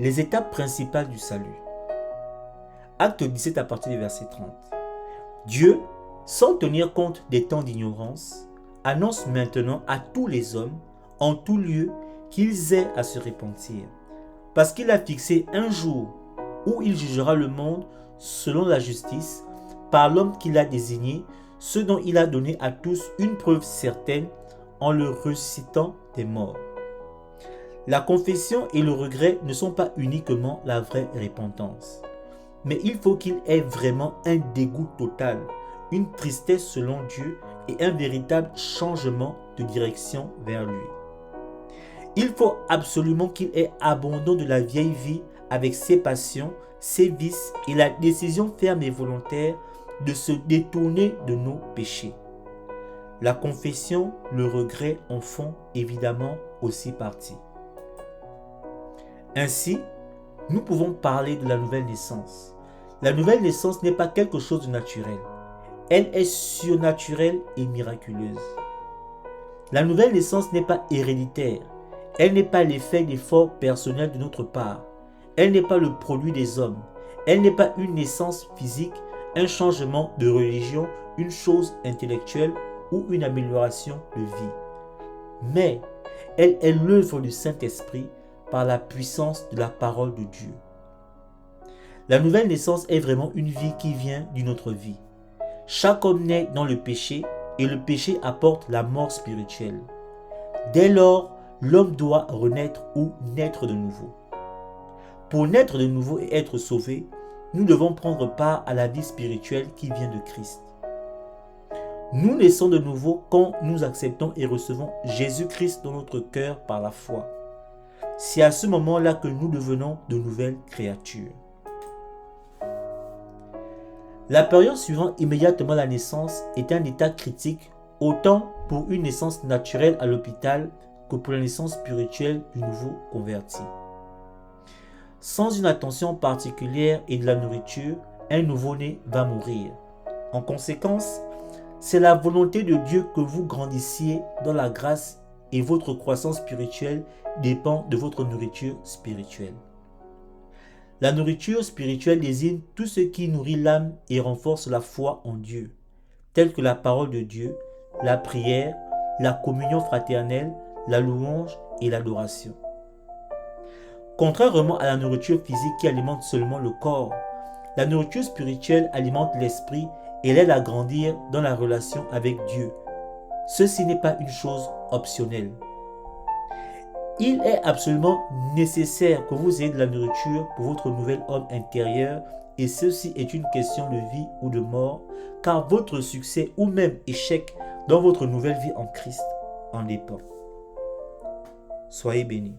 Les étapes principales du salut. Acte 17 à partir du verset 30. Dieu, sans tenir compte des temps d'ignorance, annonce maintenant à tous les hommes, en tout lieu, qu'ils aient à se repentir. Parce qu'il a fixé un jour où il jugera le monde selon la justice, par l'homme qu'il a désigné, ce dont il a donné à tous une preuve certaine en le ressuscitant des morts. La confession et le regret ne sont pas uniquement la vraie repentance, mais il faut qu'il ait vraiment un dégoût total, une tristesse selon Dieu et un véritable changement de direction vers lui. Il faut absolument qu'il ait abandon de la vieille vie avec ses passions, ses vices et la décision ferme et volontaire de se détourner de nos péchés. La confession, le regret en font évidemment aussi partie. Ainsi, nous pouvons parler de la nouvelle naissance. La nouvelle naissance n'est pas quelque chose de naturel. Elle est surnaturelle et miraculeuse. La nouvelle naissance n'est pas héréditaire. Elle n'est pas l'effet d'efforts personnels de notre part. Elle n'est pas le produit des hommes. Elle n'est pas une naissance physique, un changement de religion, une chose intellectuelle ou une amélioration de vie. Mais elle est l'œuvre du Saint-Esprit par la puissance de la parole de Dieu. La nouvelle naissance est vraiment une vie qui vient d'une autre vie. Chaque homme naît dans le péché et le péché apporte la mort spirituelle. Dès lors, l'homme doit renaître ou naître de nouveau. Pour naître de nouveau et être sauvé, nous devons prendre part à la vie spirituelle qui vient de Christ. Nous naissons de nouveau quand nous acceptons et recevons Jésus-Christ dans notre cœur par la foi. C'est à ce moment-là que nous devenons de nouvelles créatures. La période suivant immédiatement la naissance est un état critique autant pour une naissance naturelle à l'hôpital que pour la naissance spirituelle du nouveau converti. Sans une attention particulière et de la nourriture, un nouveau-né va mourir. En conséquence, c'est la volonté de Dieu que vous grandissiez dans la grâce et votre croissance spirituelle dépend de votre nourriture spirituelle. La nourriture spirituelle désigne tout ce qui nourrit l'âme et renforce la foi en Dieu, telle que la parole de Dieu, la prière, la communion fraternelle, la louange et l'adoration. Contrairement à la nourriture physique qui alimente seulement le corps, la nourriture spirituelle alimente l'esprit et l'aide à grandir dans la relation avec Dieu. Ceci n'est pas une chose optionnelle. Il est absolument nécessaire que vous ayez de la nourriture pour votre nouvel homme intérieur et ceci est une question de vie ou de mort car votre succès ou même échec dans votre nouvelle vie en Christ en dépend. Soyez bénis.